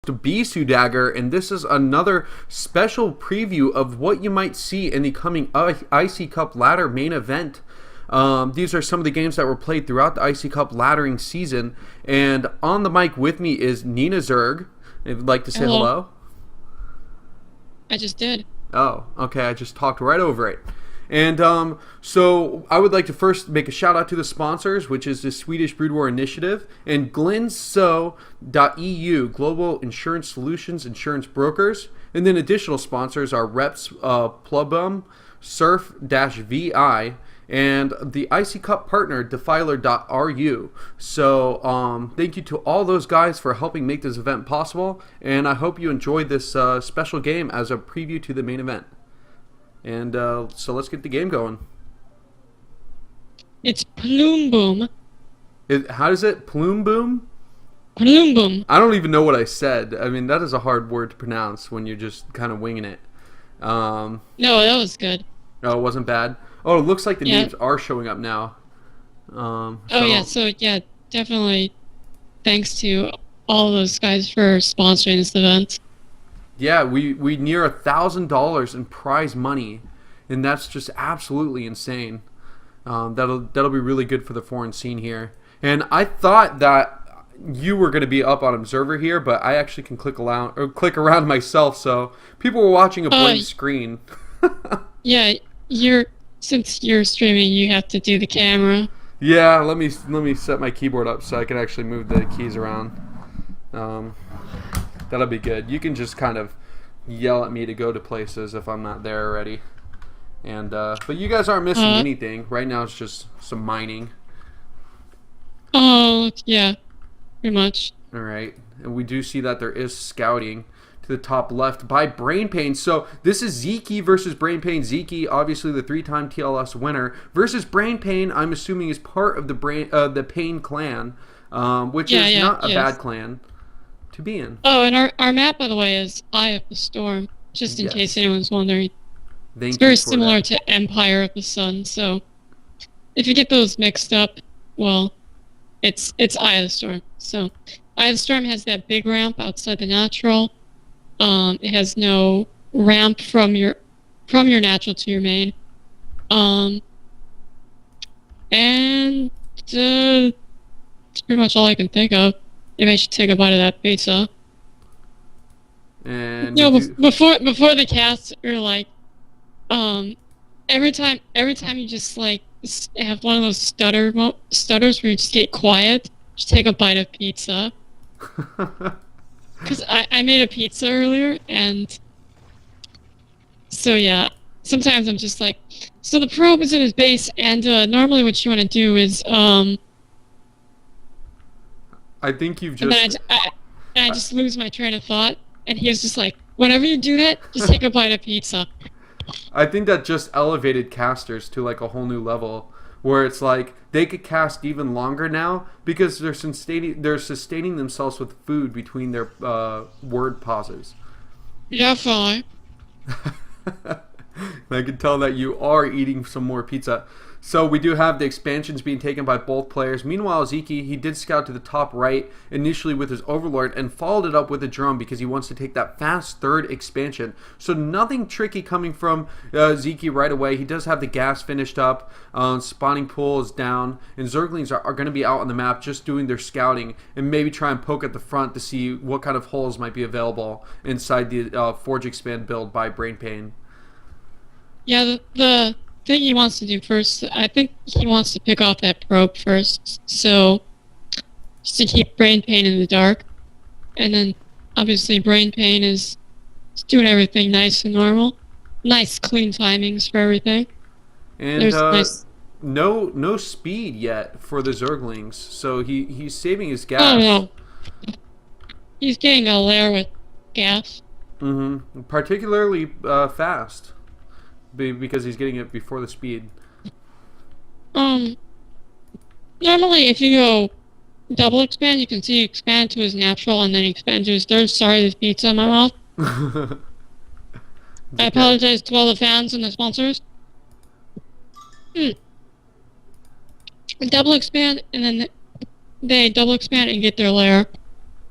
to Bisu Dagger, and this is another special preview of what you might see in the coming Icy Cup Ladder main event. These are some of the games that were played throughout the Icy Cup laddering season, and on the mic with me is Nina Zerg. If you'd like to say hello. I just did. Oh, okay, I just talked right over it. And so I would like to first make a shout out to the sponsors, which is the Swedish Brood War Initiative and Glenso.eu, Global Insurance Solutions Insurance Brokers. And then additional sponsors are Reps Plubum, Surf-VI, and the Icy Cup partner, Defiler.ru. So thank you to all those guys for helping make this event possible. And I hope you enjoyed this special game as a preview to the main event. And so let's get the game going. It's Plume Boom. How is it? Plume Boom? Plume Boom. I don't even know what I said. I mean, that is a hard word to pronounce when you're just kind of winging it. No, that was good. Oh, it wasn't bad? Oh, it looks like the names are showing up now. So definitely thanks to all those guys for sponsoring this event. Yeah, we near $1,000 in prize money, and that's just absolutely insane. That'll be really good for the foreign scene here. And I thought that you were going to be up on Observer here, but I actually can click around myself, so people were watching a blank screen. Yeah, since you're streaming, you have to do the camera. Yeah, let me set my keyboard up so I can actually move the keys around. That'll be good. You can just kind of yell at me to go to places if I'm not there already. And but you guys aren't missing anything. Right now it's just some mining. Oh, yeah. Pretty much. Alright. And we do see that there is scouting to the top left by BrainPain. So this is Sziky versus BrainPain. Sziky, obviously the 3-time TLS winner, versus BrainPain, I'm assuming is part of the Pain clan, which is not a bad clan to be in. Oh, and our map, by the way, is Eye of the Storm, just in case anyone's wondering. It's very similar to Empire of the Sun, so if you get those mixed up, well, it's Eye of the Storm. So Eye of the Storm has that big ramp outside the natural. It has no ramp from your natural to your main. And that's pretty much all I can think of. Maybe I should take a bite of that pizza. And before the cast, you're like, every time you just like have one of those stutters where you just get quiet, just take a bite of pizza. Because I made a pizza earlier, and so yeah, sometimes I'm just like, so the probe is in his base, and normally what you want to do is I think you've just... And I just lose my train of thought, and he was just like, whenever you do that, just take a bite of pizza. I think that just elevated casters to like a whole new level, where it's like they could cast even longer now because they're sustaining themselves with food between their word pauses. Yeah, fine. I can tell that you are eating some more pizza. So we do have the expansions being taken by both players. Meanwhile, Sziky, he did scout to the top right initially with his Overlord and followed it up with a drone because he wants to take that fast third expansion. So nothing tricky coming from Sziky right away. He does have the gas finished up. Spawning pool is down. And Zerglings are going to be out on the map just doing their scouting and maybe try and poke at the front to see what kind of holes might be available inside the Forge Expand build by BrainPain. Yeah, the thing he wants to do first, I think he wants to pick off that probe first, so just to keep BrainPain in the dark. And then obviously BrainPain is doing everything nice and normal. Nice clean timings for everything. And no speed yet for the Zerglings, so he's saving his gas. Oh no. He's getting a lair with gas. Mm-hmm. Particularly fast. Because he's getting it before the speed. Normally if you go double expand, you can see expand to his natural and then expand to his third. Sorry, there's pizza in my mouth. I apologize to all the fans and the sponsors. Double expand, and then they double expand and get their lair.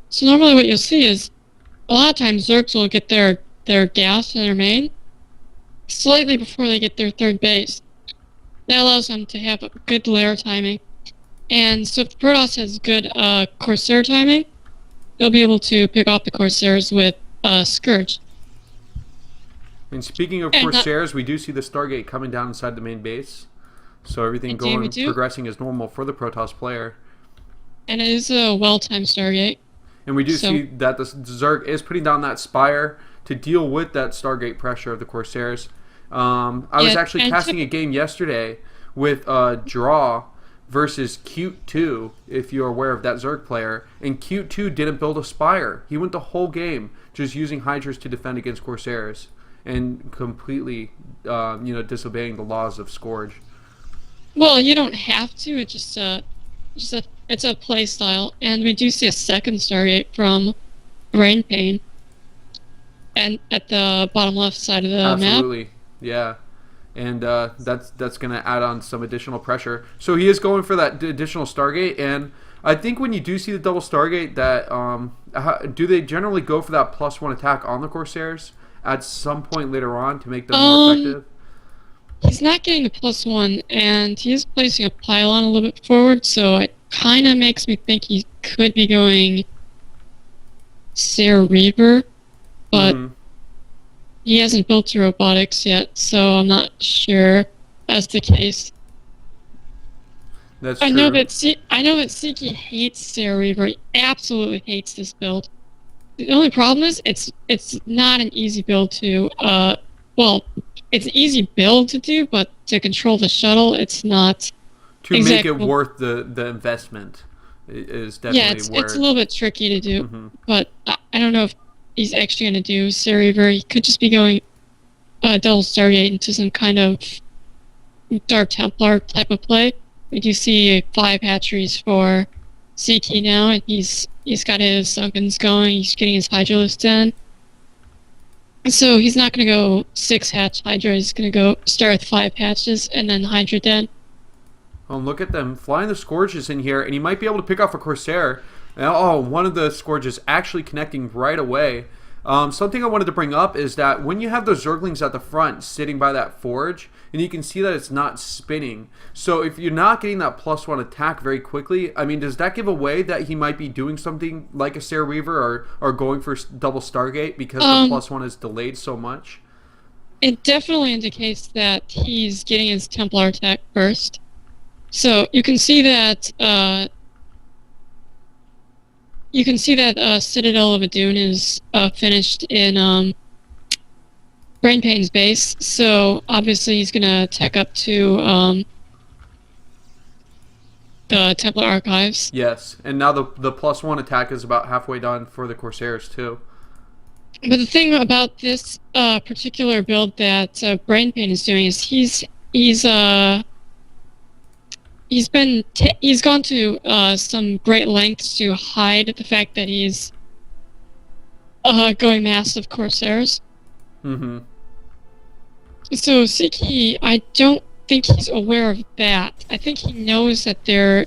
So normally what you'll see is a lot of times Zergs will get their gas and their main slightly before they get their third base. That allows them to have a good lair timing. And so if the Protoss has good Corsair timing, they'll be able to pick off the Corsairs with Scourge. And speaking of Corsairs, we do see the Stargate coming down inside the main base. So everything progressing as normal for the Protoss player. And it is a well-timed Stargate. And we do see that the Zerg is putting down that Spire to deal with that Stargate pressure of the Corsairs. I was actually casting a game yesterday with Draw versus Cute 2, if you're aware of that Zerg player. And Cute 2 didn't build a Spire. He went the whole game just using Hydras to defend against Corsairs and completely disobeying the laws of Scourge. Well, you don't have to. It's it's a play style. And we do see a second Stargate from BrainPain and at the bottom left side of the map. Absolutely, yeah. And that's going to add on some additional pressure. So he is going for that additional Stargate, and I think when you do see the double Stargate, that do they generally go for that +1 attack on the Corsairs at some point later on to make them more effective? He's not getting the +1, and he is placing a pylon a little bit forward, so it kind of makes me think he could be going Sarah Reaver, but he hasn't built the robotics yet, so I'm not sure that's the case. That's true. I know that Sziky hates Sarah Reaver. He absolutely hates this build. The only problem is it's not an easy build to it's an easy build to do, but to control the shuttle, it's not. To make it worth the investment is definitely it's a little bit tricky to do, but I don't know if he's actually going to do Sarah Reaver. He could just be going double Stargate into some kind of Dark Templar type of play. We do see 5 hatcheries for Sziky now, and he's got his Sunkens going. He's getting his Hydralisk in. So he's not going to go 6 hatch Hydra. He's going to go start with 5 hatches and then Hydra den. Oh, look at them flying the Scourges in here, and he might be able to pick off a Corsair. Oh, one of the Scourges actually connecting right away. Something I wanted to bring up is that when you have those Zerglings at the front sitting by that forge, and you can see that it's not spinning. So if you're not getting that +1 attack very quickly, I mean, does that give away that he might be doing something like a Sarah Reaver or going for double Stargate because the +1 is delayed so much? It definitely indicates that he's getting his Templar attack first. So you can see that Citadel of Adun is finished in BrainPain's base. So obviously he's gonna tech up to the Templar Archives. Yes, and now the +1 attack is about halfway done for the Corsairs too. But the thing about this particular build that BrainPain is doing is he's gone to some great lengths to hide the fact that he's going massive Corsairs. So Sziky, I don't think he's aware of that. I think he knows that there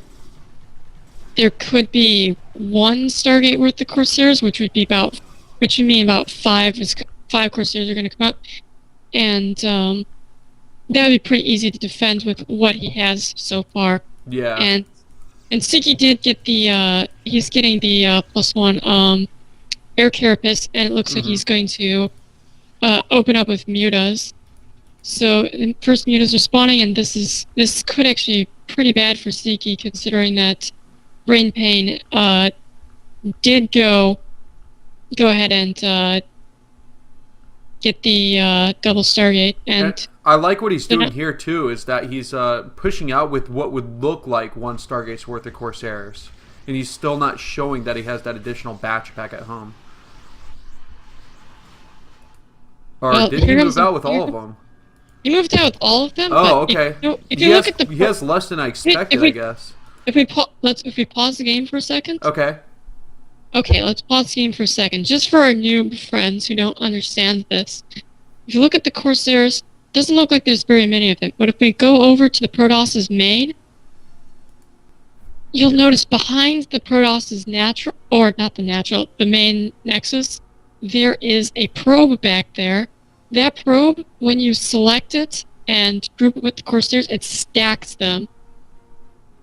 could be 1 Stargate worth of Corsairs, which would mean about 5 Corsairs are going to come up, and that would be pretty easy to defend with what he has so far. Yeah. And Sziky did get he's getting the +1 air carapace, and it looks like he's going to open up with mutas. So the first mutas are spawning, and this could actually be pretty bad for Sziky, considering that BrainPain did go ahead and get the double Stargate, and I like what he's doing here too, is that he's pushing out with what would look like 1 Stargate's worth of Corsairs, and he's still not showing that he has that additional batch back at home. Or did he move out with all of them? He moved out with all of them. Oh, okay. If you look at the, he has less than I expected, I guess. If we pause the game for a second. Okay. Okay, let's pause the game for a second, just for our new friends who don't understand this. If you look at the Corsairs, it doesn't look like there's very many of them. But if we go over to the Protoss's main, you'll notice behind the Protoss's the main Nexus, there is a probe back there. That probe, when you select it and group it with the Corsairs, it stacks them.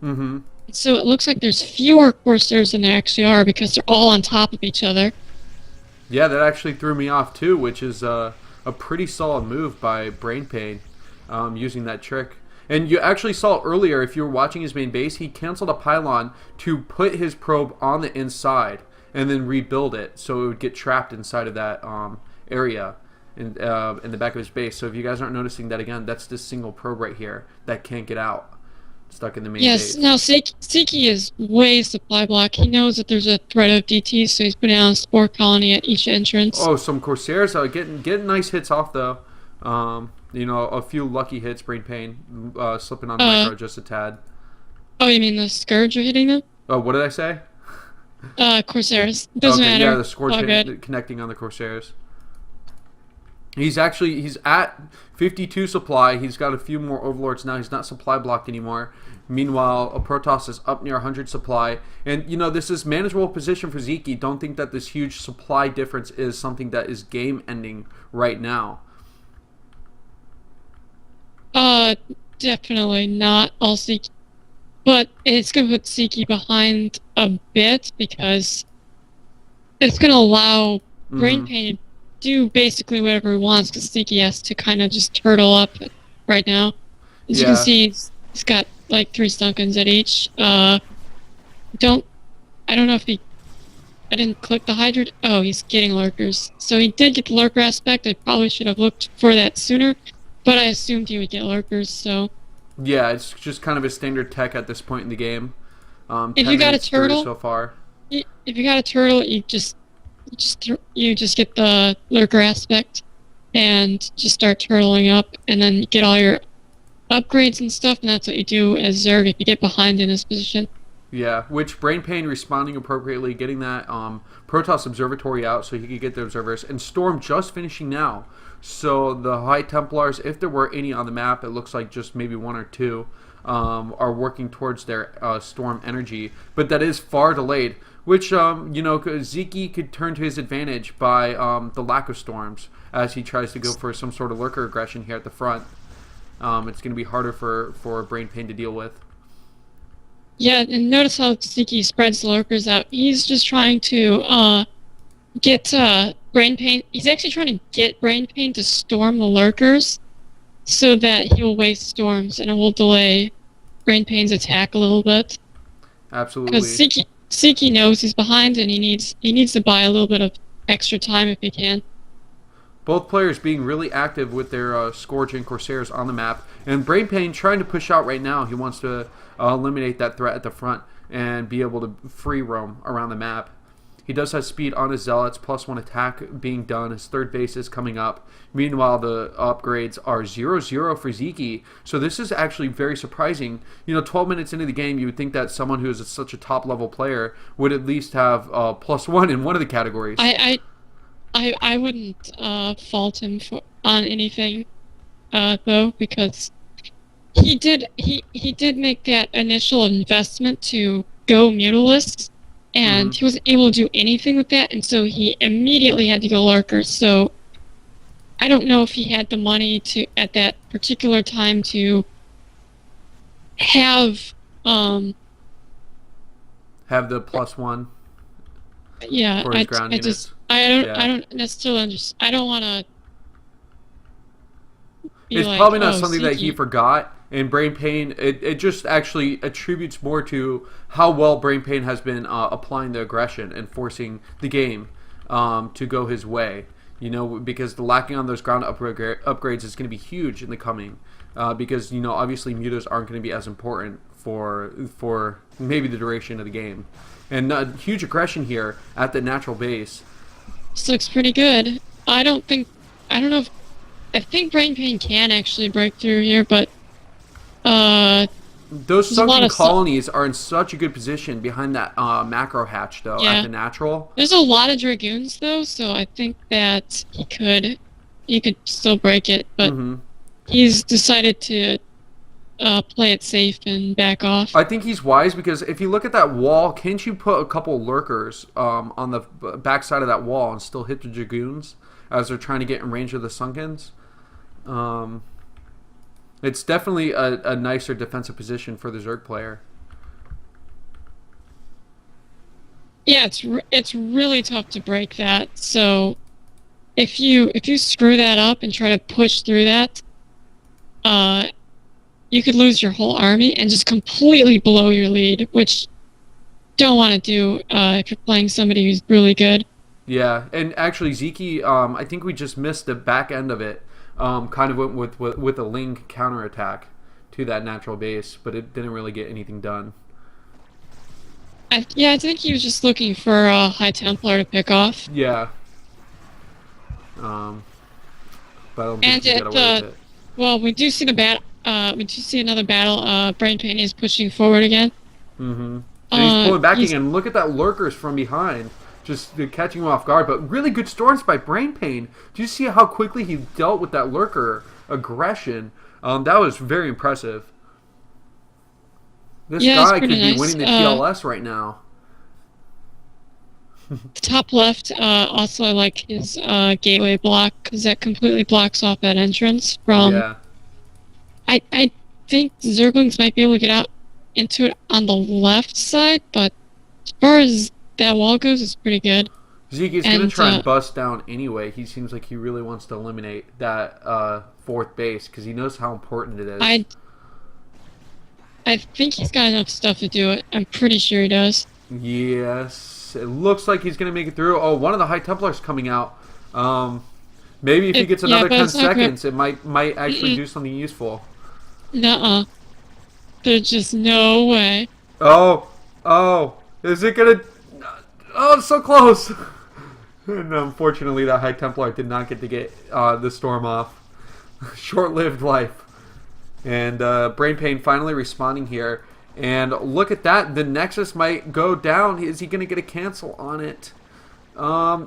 Mm-hmm. So it looks like there's fewer Corsairs than there actually are because they're all on top of each other. Yeah, that actually threw me off too, which is a pretty solid move by BrainPain, using that trick. And you actually saw earlier, if you were watching his main base, he canceled a pylon to put his probe on the inside and then rebuild it so it would get trapped inside of that area in the back of his base. So if you guys aren't noticing that, again, that's this single probe right here that can't get out, stuck in the main base. Yes, now Sziky is way supply block. He knows that there's a threat of DT, so he's putting out a spore colony at each entrance. Oh, some Corsairs getting nice hits off though. A few lucky hits. BrainPain slipping on micro just a tad. Oh, you mean the Scourge are hitting them? Oh, what did I say? Corsairs. Doesn't matter. Yeah, the Scourge connecting on the Corsairs. He's at 52 supply. He's got a few more Overlords now. He's not supply blocked anymore. Meanwhile, a Protoss is up near 100 supply. And, this is manageable position for Sziky. Don't think that this huge supply difference is something that is game-ending right now. Definitely not all Sziky. But it's going to put Sziky behind a bit because it's going to allow BrainPain to do basically whatever he wants because Sziky has to kind of just turtle up right now. As you can see, he's got like 3 Stunkins at each. I don't know if I didn't click the Hydra. Oh, he's getting lurkers. So he did get the lurker aspect. I probably should have looked for that sooner, but I assumed he would get lurkers, so. Yeah, it's just kind of a standard tech at this point in the game. If you got a turtle, so far. If you got a turtle, you just get the lurker aspect and just start turtling up, and then you get all your upgrades and stuff, and that's what you do as Zerg if you get behind in this position. Yeah, which BrainPain responding appropriately, getting that Protoss Observatory out so he could get the observers, and Storm just finishing now. So the High Templars, if there were any on the map, it looks like just maybe 1 or 2 are working towards their Storm energy, but that is far delayed, which Sziky could turn to his advantage by the lack of Storms as he tries to go for some sort of lurker aggression here at the front. It's going to be harder for BrainPain to deal with. Yeah, and notice how Sziky spreads the lurkers out. He's just trying to get BrainPain. He's actually trying to get BrainPain to storm the lurkers so that he will waste storms and it will delay BrainPain's attack a little bit. Absolutely. Because Sziky knows he's behind and he needs to buy a little bit of extra time if he can. Both players being really active with their Scourge and Corsairs on the map. And BrainPain trying to push out right now. He wants to eliminate that threat at the front and be able to free roam around the map. He does have speed on his Zealots, +1 attack being done. His third base is coming up. Meanwhile, the upgrades are 0-0 for Sziky. So this is actually very surprising. 12 minutes into the game, you would think that someone who is such a top-level player would at least have +1 in one of the categories. I wouldn't fault him on anything, though, because he did make that initial investment to go Mutalisks, and he wasn't able to do anything with that, and so he immediately had to go Lurkers. So I don't know if he had the money to at that particular time to have the +1. Yeah, for his ground units. I don't necessarily understand. I don't want to. It's probably not something that he forgot. And BrainPain, it just actually attributes more to how well BrainPain has been applying the aggression and forcing the game to go his way. Because the lacking on those ground upgrades is going to be huge in the coming. Because obviously mutas aren't going to be as important for maybe the duration of the game. And huge aggression here at the natural base. This looks pretty good. I don't know if... I think BrainPain can actually break through here, but... those sunken colonies are in such a good position behind that macro hatch, though, at the natural. There's a lot of Dragoons, though, so I think that he could still break it, but he's decided to play it safe and back off. I think he's wise because if you look at that wall, can't you put a couple lurkers on the backside of that wall and still hit the dragoons as they're trying to get in range of the Sunkens? It's definitely a nicer defensive position for the Zerg player. Yeah, it's really tough to break that. So if you screw that up and try to push through that, you could lose your whole army and just completely blow your lead, which don't want to do if you're playing somebody who's really good. Yeah, and actually Sziky, I think we just missed the back end of it. Kind of went with a Ling counterattack to that natural base, but it didn't really get anything done. I think he was just looking for a High Templar to pick off. Yeah. But I don't think he got away with it. Well, we do see we do see another battle. BrainPain is pushing forward again. Mm-hmm. And he's pulling back again. Look at that lurkers from behind, just catching him off guard. But really good storms by BrainPain. Do you see how quickly he dealt with that lurker aggression? That was very impressive. This guy could be winning the TLS right now. The top left, also I like his gateway block because that completely blocks off that entrance from. Yeah. I think Zerglings might be able to get out into it on the left side, but as far as that wall goes, it's pretty good. Sziky's going to try and bust down anyway. He seems like he really wants to eliminate that fourth base because he knows how important it is. I think he's got enough stuff to do it. I'm pretty sure he does. Yes. It looks like he's going to make it through. Oh, one of the High Templars coming out. Maybe if he gets another 10 seconds, it might actually do something useful. Nuh-uh. There's just no way. Oh. Is it going to... Oh, it's so close. And unfortunately, that High Templar did not get to get the storm off. Short-lived life. And BrainPain finally responding here. And look at that. The Nexus might go down. Is he going to get a cancel on it?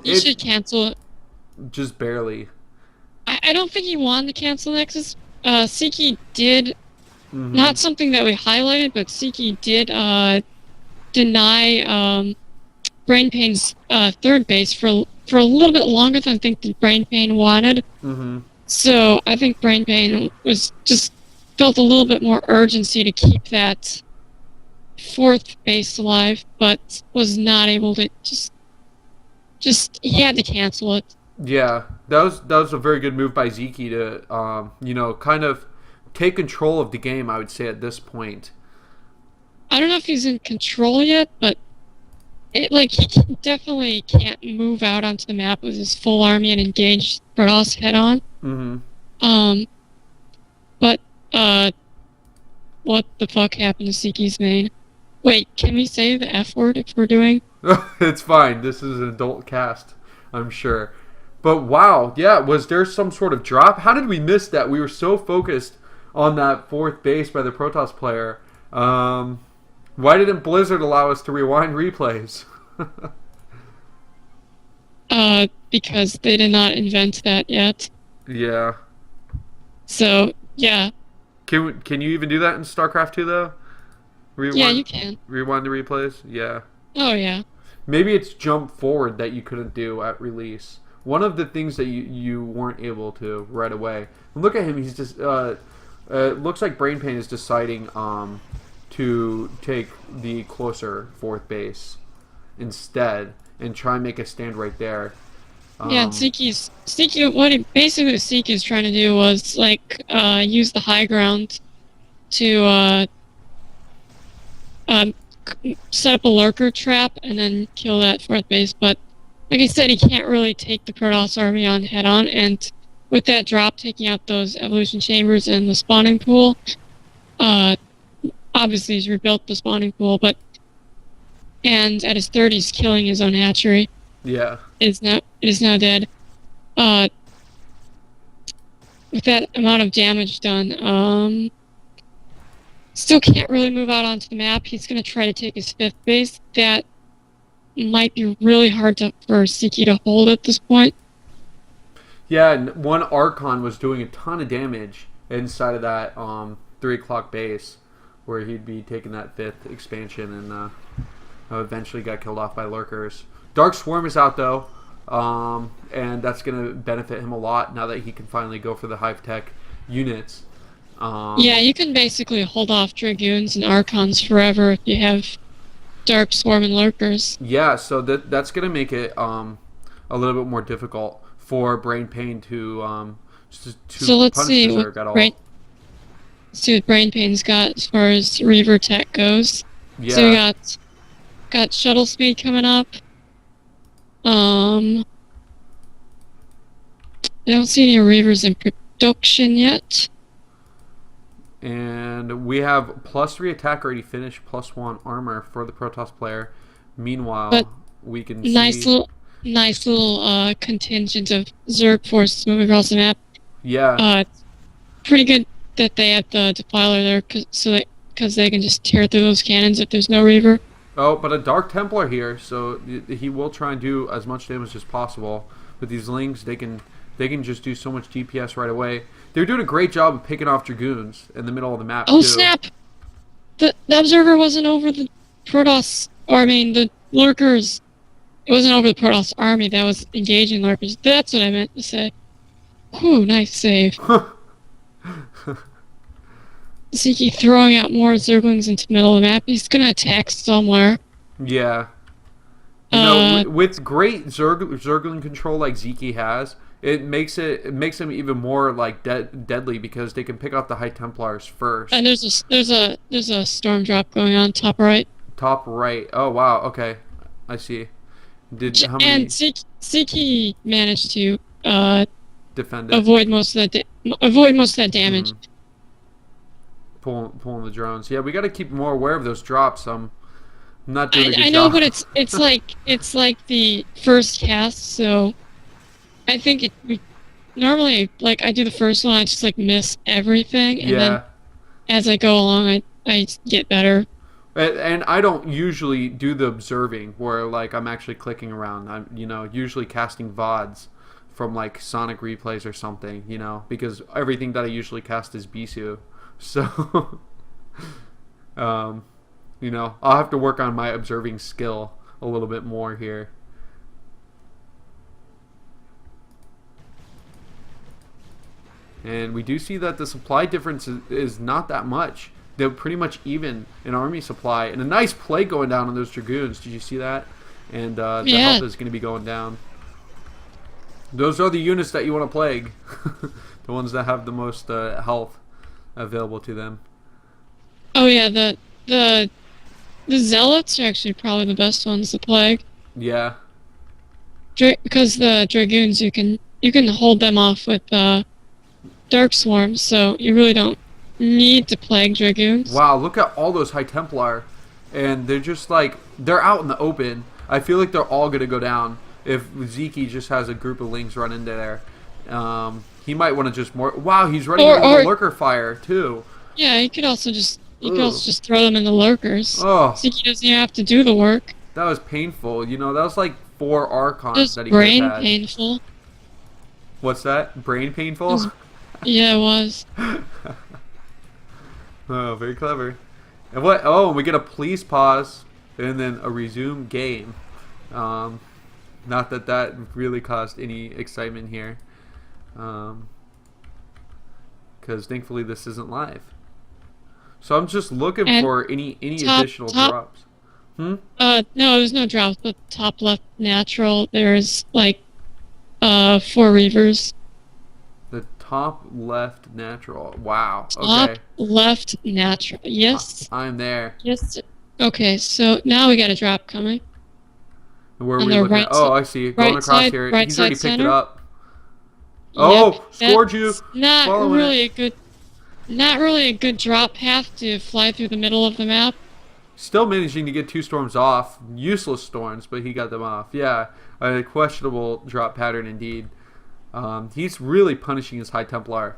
He should cancel it. Just barely. I don't think he wanted to cancel Nexus. Sziky did... Not something that we highlighted, but Sziky did deny BrainPain's third base for a little bit longer than I think the BrainPain wanted. So I think BrainPain was just felt a little bit more urgency to keep that fourth base alive, but was not able to just he had to cancel it. Yeah, that was a very good move by Sziky to kind of take control of the game, I would say, at this point. I don't know if he's in control yet, but he definitely can't move out onto the map with his full army and engage Protoss head on. But what the fuck happened to Zyky's main? Wait, can we say the F word if we're doing? It's fine. This is an adult cast, I'm sure. But wow, yeah, was there some sort of drop? How did we miss that? We were so focused on that fourth base by the Protoss player. Why didn't Blizzard allow us to rewind replays? Because they did not invent that yet. Yeah. So, yeah. Can you even do that in StarCraft 2, though? Rewind, yeah, you can. Rewind the replays? Yeah. Oh, yeah. Maybe it's jump forward that you couldn't do at release. One of the things that you weren't able to right away. And look at him. He's just... looks like BrainPain is deciding to take the closer fourth base instead and try and make a stand right there. Yeah, Sziky, what Sziky is trying to do was use the high ground to set up a lurker trap and then kill that fourth base. But like I said, he can't really take the Protoss army on head on, and with that drop taking out those evolution chambers and the spawning pool, obviously he's rebuilt the spawning pool, and at his 30s killing his own hatchery. Yeah. It is now dead. With that amount of damage done, still can't really move out onto the map. He's going to try to take his fifth base. That might be really hard for Sziky to hold at this point. Yeah, and one Archon was doing a ton of damage inside of that 3 o'clock base, where he'd be taking that 5th expansion and eventually got killed off by lurkers. Dark Swarm is out though, and that's going to benefit him a lot now that he can finally go for the Hive Tech units. Yeah, you can basically hold off Dragoons and Archons forever if you have Dark Swarm and Lurkers. Yeah, so that's going to make it a little bit more difficult for BrainPain to so let's punish see the Zerg at all. Let's see what BrainPain's got as far as Reaver Tech goes. Yeah. So we got Shuttle Speed coming up. I don't see any Reavers in production yet. And we have +3 attack already finished, +1 armor for the Protoss player. Meanwhile, but we can nice see... little contingent of Zerg forces moving across the map. Yeah. It's pretty good that they have the Defiler there, because they can just tear through those cannons if there's no Reaver. Oh, but a Dark Templar here, so he will try and do as much damage as possible. With these Lings, they can just do so much DPS right away. They're doing a great job of picking off Dragoons in the middle of the map, Oh, too. snap! The Observer wasn't over the Protoss, the Lurkers. It wasn't over the Protoss army that was engaging Lurkers. That's what I meant to say. Whew, nice save. Sziky throwing out more Zerglings into the middle of the map. He's gonna attack somewhere. Yeah. You know, with great Zergling control like Sziky has, it makes him even more like deadly because they can pick off the High Templars first. And there's a storm drop going on top right. Top right. Oh wow. Okay, I see. How many... And Sziky managed to defend it. avoid most of that damage. Pulling the drones. Yeah, we got to keep more aware of those drops. I'm not doing a good job. I know, but it's like the first cast, so I think normally I do the first one, I just miss everything, and then as I go along, I get better. And I don't usually do the observing where I'm actually clicking around. I'm usually casting VODs from Sonic replays or something, because everything that I usually cast is Bisu. So I'll have to work on my observing skill a little bit more here. And we do see that the supply difference is not that much. They're pretty much even in army supply. And a nice play going down on those Dragoons. Did you see that? And the health is going to be going down. Those are the units that you want to plague. The ones that have the most health available to them. Oh yeah, the Zealots are actually probably the best ones to plague. Yeah. Because the Dragoons, you can hold them off with Dark Swarm, so you really don't need to plague Dragoons. Wow, look at all those High Templar. And they're just they're out in the open. I feel like they're all going to go down if Sziky just has a group of Lings run into there. He might want to just more... Wow, he's running into the Lurker fire, too. Yeah, you could also just throw them in the Lurkers. Oh. Sziky doesn't even have to do the work. That was painful. That was 4 Archons that he brain had. painful. What's that? Brain painful? Yeah, it was. Oh, very clever. And what? Oh, we get a please pause and then a resume game. Not that really caused any excitement here. Because thankfully this isn't live. So I'm just looking for any additional drops. No, there's no drops, but top left natural, there's 4 Reavers. The top left natural. Wow. Top Okay. left natural. Yes. I'm there. Yes. Okay, so now we got a drop coming. Where are we looking at? Oh, I see. Going across side, here. Right He's side already picked center. it up. Oh, Yep, scored you. Not Following really a good drop path to fly through the middle of the map. Still managing to get 2 storms off. Useless storms, but he got them off. Yeah, a questionable drop pattern indeed. He's really punishing his High Templar.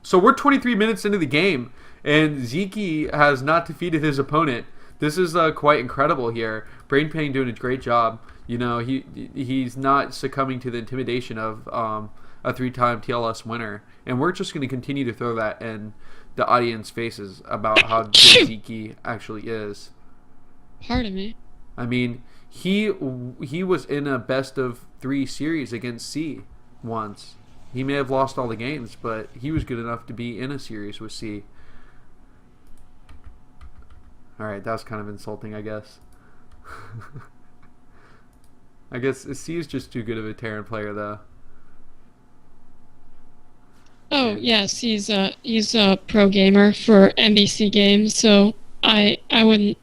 So we're 23 minutes into the game, and Sziky has not defeated his opponent. This is quite incredible here. BrainPain doing a great job. You know, he's not succumbing to the intimidation of a 3-time TLS winner, and we're just going to continue to throw that in the audience faces about how good Sziky actually is. Pardon me. I mean, he was in a best of 3 series against C once. He may have lost all the games, but he was good enough to be in a series with C. All right, that was kind of insulting, I guess. I guess C is just too good of a Terran player, though. Oh yes, he's a pro gamer for NBC games, so I wouldn't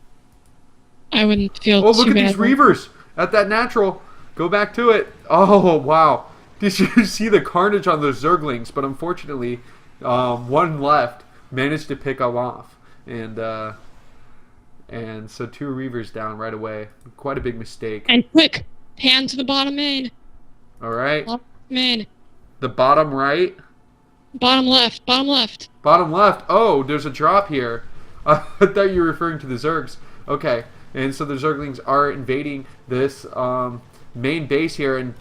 feel too bad. Oh, look at these Reavers at that natural. Go back to it. Oh wow! Did you see the carnage on those Zerglings? But unfortunately, one left managed to pick them off, and so 2 Reavers down right away. Quite a big mistake. And quick, pan to the bottom main. All right. Bottom main. The bottom right. Bottom left. Bottom left. Bottom left. Oh, there's a drop here. I thought you were referring to the Zergs. Okay. And so the Zerglings are invading this main base here, and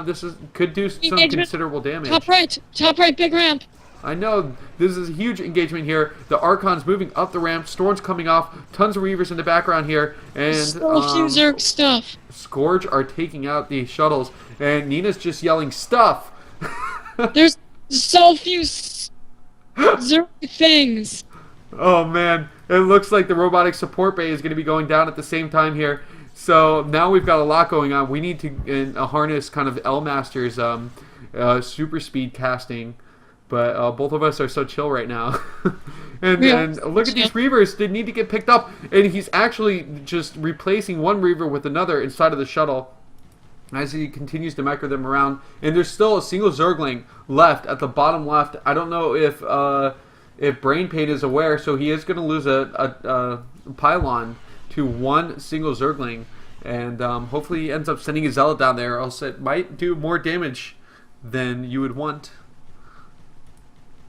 this could do some considerable damage. Top right, big ramp. I know this is a huge engagement here. The Archon's moving up the ramp. Storm's coming off. Tons of Reavers in the background here, and so few Zerg stuff. Scourge are taking out the shuttles, and Nina's just yelling stuff. There's so few Zerg things. Oh man, it looks like the robotic support bay is going to be going down at the same time here. So now we've got a lot going on. We need to harness kind of L-Master's super speed casting, but both of us are so chill right now. and look at these Reavers. They need to get picked up, and he's actually just replacing one Reaver with another inside of the shuttle as he continues to micro them around. And there's still a single Zergling left at the bottom left. I don't know if BrainPain is aware, so he is going to lose a pylon to one single Zergling, and hopefully he ends up sending a Zealot down there, or else it might do more damage than you would want.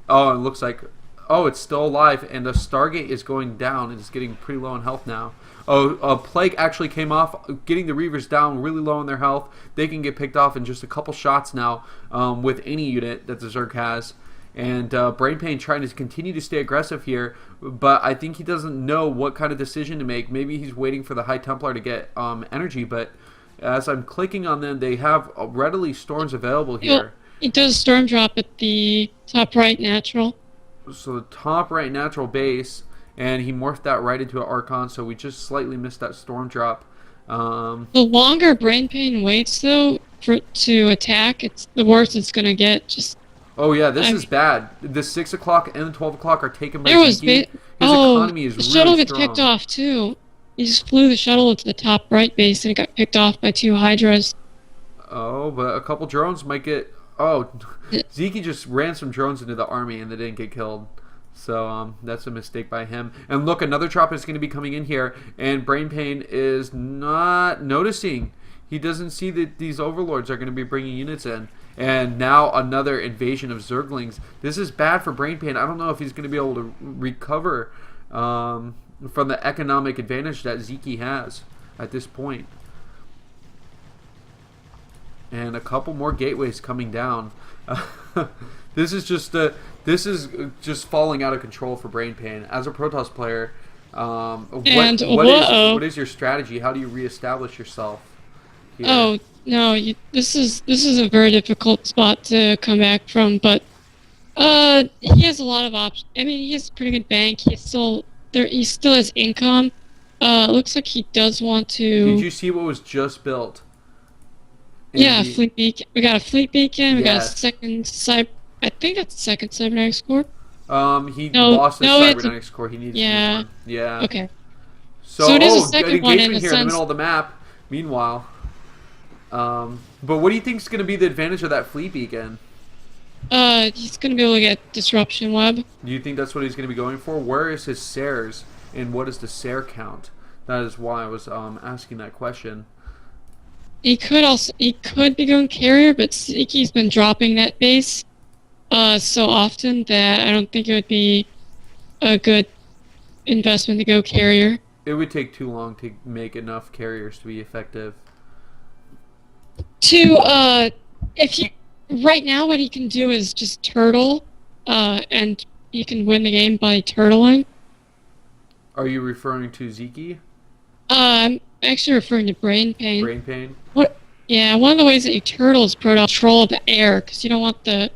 Oh, it looks like... Oh, it's still alive, and the Stargate is going down. It's getting pretty low in health now. Oh, a Plague actually came off, getting the Reavers down really low in their health. They can get picked off in just a couple shots now with any unit that the Zerg has. And BrainPain trying to continue to stay aggressive here, but I think he doesn't know what kind of decision to make. Maybe he's waiting for the High Templar to get energy, but as I'm clicking on them, they have readily storms available here. It does storm drop at the top right natural. So the top right natural base, and he morphed that right into an Archon, so we just slightly missed that storm drop. The longer BrainPain waits, though, to attack, it's the worse it's going to get. Oh yeah, this is bad. The 6 o'clock and the 12 o'clock are taken by Sziky. His economy is really strong. The shuttle gets picked off too. He just flew the shuttle to the top right base and it got picked off by 2 Hydras. Oh, but a couple drones might get... Oh, Sziky just ran some drones into the army and they didn't get killed. So that's a mistake by him. And look, another drop is going to be coming in here, and BrainPain is not noticing. He doesn't see that these overlords are going to be bringing units in. And now another invasion of Zerglings. This is bad for BrainPain. I don't know if he's going to be able to recover from the economic advantage that Sziky has at this point. And a couple more gateways coming down. This is just falling out of control for BrainPain. As a Protoss player, what is your strategy? How do you reestablish yourself here? Oh no, this is a very difficult spot to come back from. But he has a lot of options. I mean, he has a pretty good bank. He's still there. He still has income. Looks like he does want to. Did you see what was just built? Yeah, fleet beacon. We got a fleet beacon. We got a second I think that's the second cybernetics core. He lost his cybernetics core. He needs one. Yeah. Okay. So it is a second one in the here in the middle of the map. Meanwhile, but what do you think is going to be the advantage of that fleet beacon? He's going to be able to get disruption web. Do you think that's what he's going to be going for? Where is his SARES, and what is the SARE count? That is why I was asking that question. He could be going carrier, but Sziky's been dropping that base so often that I don't think it would be a good investment to go carrier. It would take too long to make enough carriers to be effective. If you right now, what he can do is just turtle, and he can win the game by turtling. Are you referring to Sziky? I'm actually referring to BrainPain. BrainPain? What? Yeah, one of the ways that you turtle is control the air, because you don't want the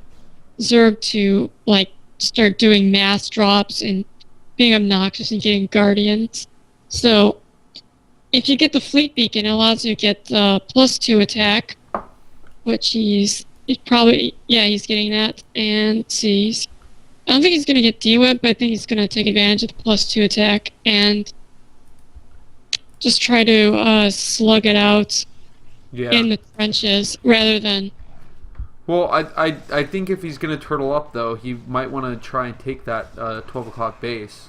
Zerg to like start doing mass drops and being obnoxious and getting guardians. So if you get the fleet beacon, it allows you to get +2 attack, which he's probably, yeah, he's getting that. And let's see, I don't think he's going to get D-Web, but I think he's going to take advantage of the +2 attack and just try to slug it out in the trenches rather than... Well, I think if he's going to turtle up, though, he might want to try and take that 12 o'clock base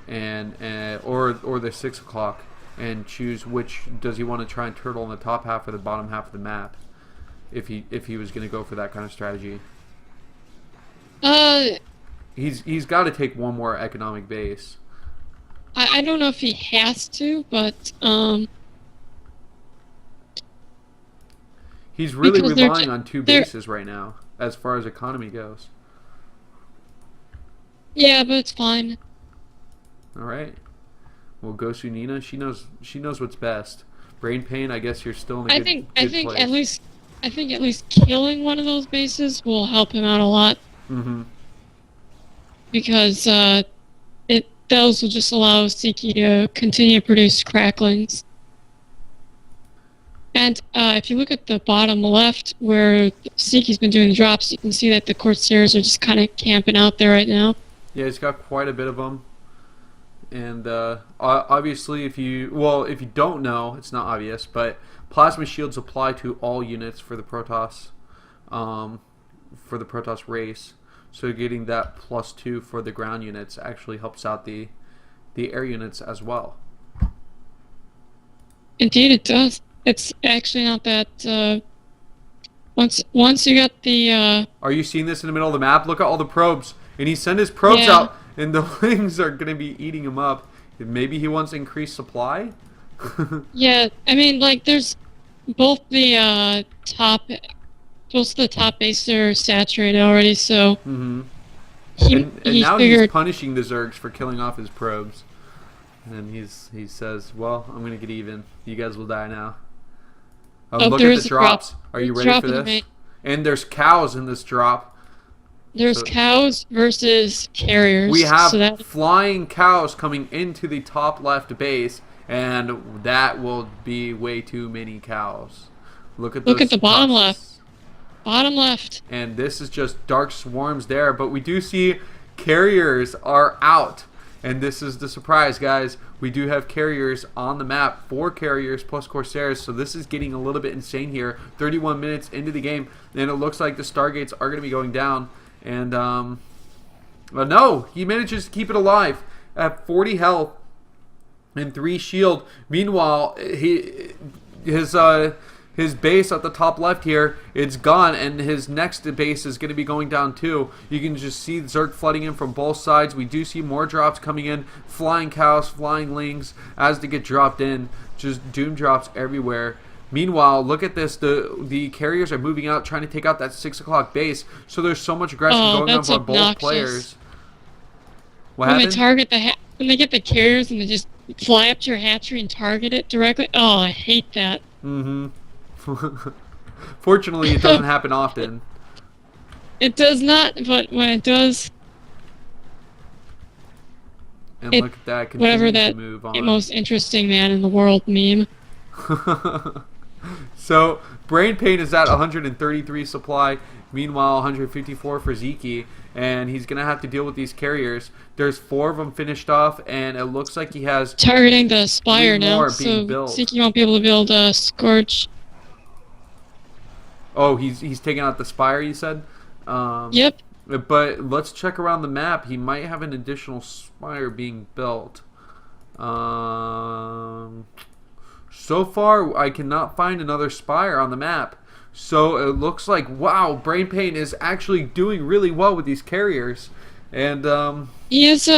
and or the 6 o'clock and choose which does he want to try and turtle in the top half or the bottom half of the map if he was going to go for that kind of strategy. He's got to take one more economic base. I don't know if he has to, but he's really relying on 2 bases right now as far as economy goes. Yeah, but it's fine. All right. Well, Gosu Nina, she knows what's best. BrainPain, I guess you're still in a good place. I think at least killing one of those bases will help him out a lot. Mm-hmm. Because those will just allow Sziky to continue to produce cracklings. And if you look at the bottom left, where Sziky's been doing the drops, you can see that the Corsairs are just kind of camping out there right now. Yeah, he's got quite a bit of them. And obviously, if you don't know, it's not obvious, but plasma shields apply to all units for the Protoss race. So getting that +2 for the ground units actually helps out the air units as well. Indeed, it does. It's actually not that. Once you got the. Are you seeing this in the middle of the map? Look at all the probes, and he sent his probes out, and the wings are going to be eating him up. Maybe he wants increased supply. Yeah, I mean, like, there's both the top bases are saturated already, so. Mm-hmm. And now he's punishing the Zergs for killing off his probes, and he says, "Well, I'm going to get even. You guys will die now." Look at the drops. Are you ready for this? And there's cows in this drop. There's cows versus carriers. We have flying cows coming into the top left base, and that will be way too many cows. Look at the bottom left. Bottom left. And this is just dark swarms there, but we do see carriers are out. And this is the surprise, guys. We do have carriers on the map, 4 carriers plus Corsairs, so this is getting a little bit insane here. 31 minutes into the game, and it looks like the Stargates are going to be going down. And, well, no, he manages to keep it alive at 40 health and 3 shield. Meanwhile, his base at the top left here, it's gone, and his next base is going to be going down too. You can just see Zerg flooding in from both sides. We do see more drops coming in, flying cows, flying lings as they get dropped in. Just doom drops everywhere. Meanwhile, look at this. The carriers are moving out, trying to take out that 6 o'clock base. So there's so much aggression going on by both players. What happened? When they get the carriers and they just fly up to your hatchery and target it directly. Oh, I hate that. Mm-hmm. Fortunately, it doesn't happen often. It does not, but when it does, and look at that, whatever that move on. Most interesting man in the world meme. So BrainPain is at 133 supply. Meanwhile, 154 for Sziky, and he's gonna have to deal with these carriers. There's 4 of them finished off, and it looks like he has targeting the Spire now, so Sziky won't be able to build a Scorch. Oh, he's taking out the Spire, you said? Yep. But let's check around the map. He might have an additional Spire being built. So far, I cannot find another Spire on the map. So it looks like, wow, BrainPain is actually doing really well with these carriers. And, he is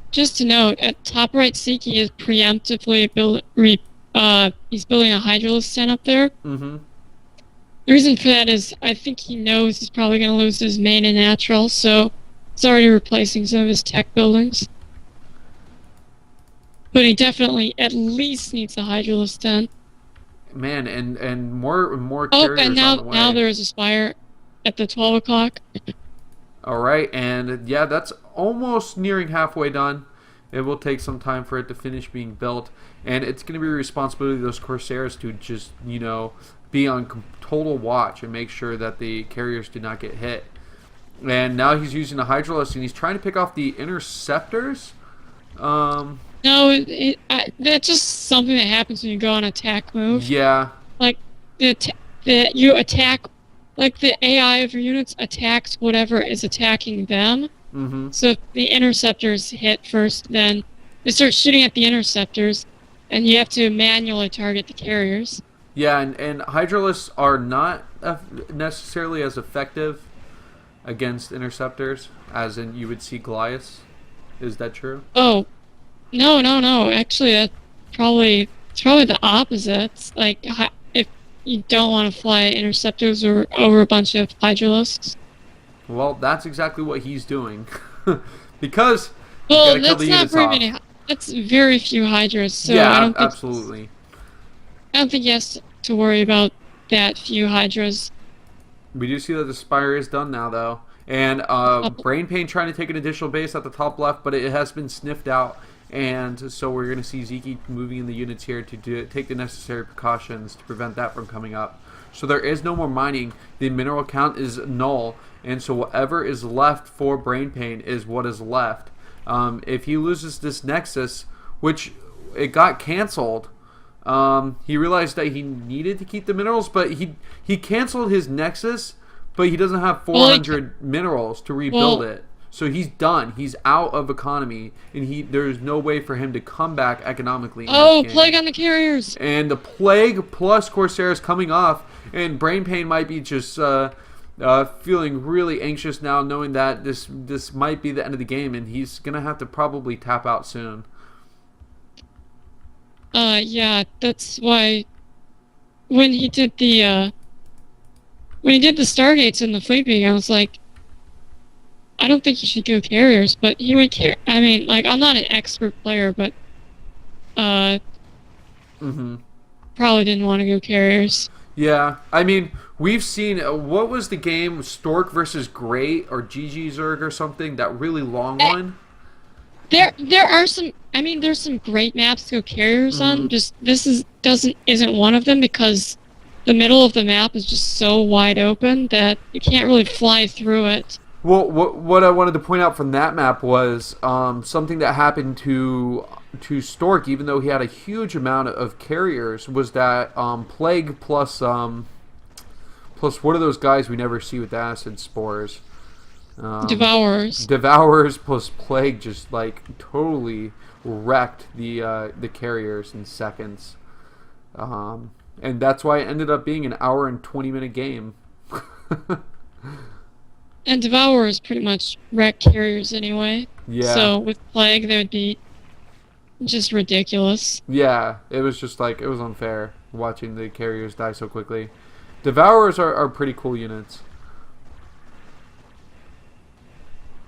just to note, at top right, Sziky is preemptively he's building a Hydralisk tent up there. Mm-hmm. The reason for that is I think he knows he's probably going to lose his main and natural, so it's already replacing some of his tech buildings. But he definitely at least needs a Hydralisk tent. Man, and more Oh, carriers and now on the way. now there is a spire at the 12 o'clock. All right, and yeah, that's almost nearing halfway done. It will take some time for it to finish being built, and it's going to be a responsibility of those Corsairs to just, be on total watch and make sure that the carriers do not get hit. And now he's using a Hydralisk, and he's trying to pick off the interceptors. No, that's just something that happens when you go on attack move. Yeah. Like, you attack, like the AI of your units attacks whatever is attacking them. Mm-hmm. So if the interceptors hit first, then they start shooting at the interceptors, and you have to manually target the carriers. Yeah, and Hydralisks are not necessarily as effective against interceptors as in you would see Goliaths. Is that true? Oh, no. Actually, it's probably the opposite. It's like if you don't want to fly interceptors or over a bunch of Hydralisks. Well, that's exactly what he's doing. Because well, that's not very many. That's very few Hydras. So yeah, I don't think absolutely. I don't think he has to worry about that few Hydras. We do see that the Spire is done now, though. And BrainPain trying to take an additional base at the top left, but it has been sniffed out. And so we're going to see Sziky moving in the units here to take the necessary precautions to prevent that from coming up. So there is no more mining. The mineral count is null. And so whatever is left for BrainPain is what is left. If he loses this Nexus, which it got canceled, he realized that he needed to keep the minerals, but he canceled his Nexus, but he doesn't have 400 minerals to rebuild it. So he's done. He's out of economy, and there's no way for him to come back economically. Oh, Plague on the carriers! And the Plague plus Corsairs coming off, and BrainPain might be just feeling really anxious now, knowing that this might be the end of the game, and he's gonna have to probably tap out soon. Yeah, that's why when he did the Stargates in the fleet meeting, I was like, I don't think you should go carriers, but he would care. I mean, like, I'm not an expert player, but probably didn't want to go carriers. Yeah, I mean, we've seen what was the game Stork versus Great or GG Zerg or something, that really long one. There are some. I mean, there's some great maps to go carriers on. Just this isn't one of them because the middle of the map is just so wide open that you can't really fly through it. Well, what I wanted to point out from that map was something that happened to Stork, even though he had a huge amount of carriers, was that Plague plus what are those guys we never see with the acid spores? Devourers plus Plague just like totally wrecked the carriers in seconds, and that's why it ended up being an hour and 20-minute game. And Devourers pretty much wreck carriers anyway. Yeah. So with Plague, they would be just ridiculous. Yeah, it was just like, it was unfair watching the carriers die so quickly. Devourers are pretty cool units,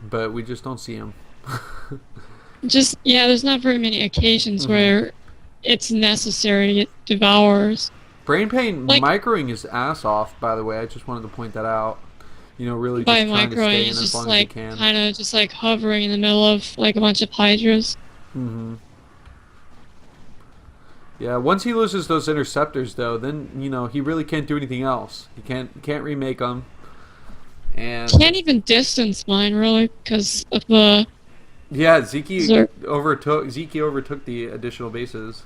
but we just don't see them. There's not very many occasions where it's necessary to get Devourers. BrainPain microing his ass off, by the way. I just wanted to point that out. Really by just trying to stay in as long as he can. Kind of just like hovering in the middle of like a bunch of Hydras. Yeah, once he loses those interceptors, though, then he really can't do anything else. He can't remake them, and can't even distance mine really because of the. Yeah, Sziky overtook the additional bases.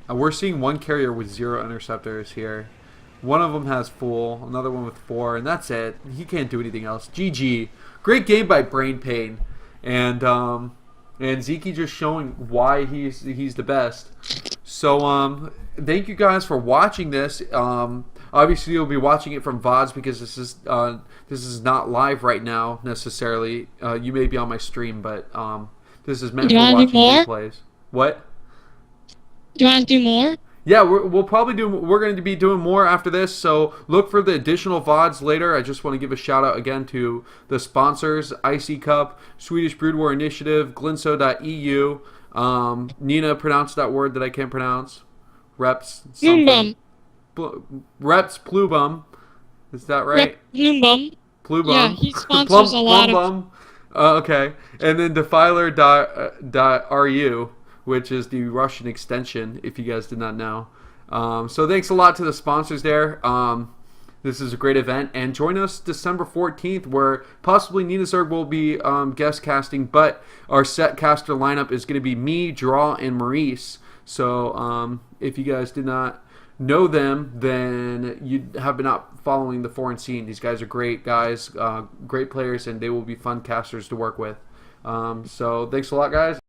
We're seeing one carrier with 0 interceptors here. One of them has full, another one with 4, and that's it. He can't do anything else. GG. Great game by BrainPain, and Sziky just showing why he's the best. So thank you guys for watching this. Obviously you'll be watching it from VODs because this is not live right now necessarily. You may be on my stream, but this is meant for watching replays. What? Do you want to do more? Yeah, we'll probably do. We're going to be doing more after this, so look for the additional VODs later. I just want to give a shout out again to the sponsors: Icy Cup, Swedish Brood War Initiative, Glinso.eu. Nina pronounced that word that I can't pronounce. Reps. Plumbum. Reps Plubum. Is that right? Plumbum. Plubum. Yeah, he sponsors a lot of. Okay, and then Defiler.ru, which is the Russian extension, if you guys did not know. So thanks a lot to the sponsors there. This is a great event, and join us December 14th, where possibly Nina Zerg will be guest casting, but our set caster lineup is going to be me, Draw, and Maurice. So if you guys did not know them, then you have been not following the foreign scene. These guys are great guys, great players, and they will be fun casters to work with. So thanks a lot, guys.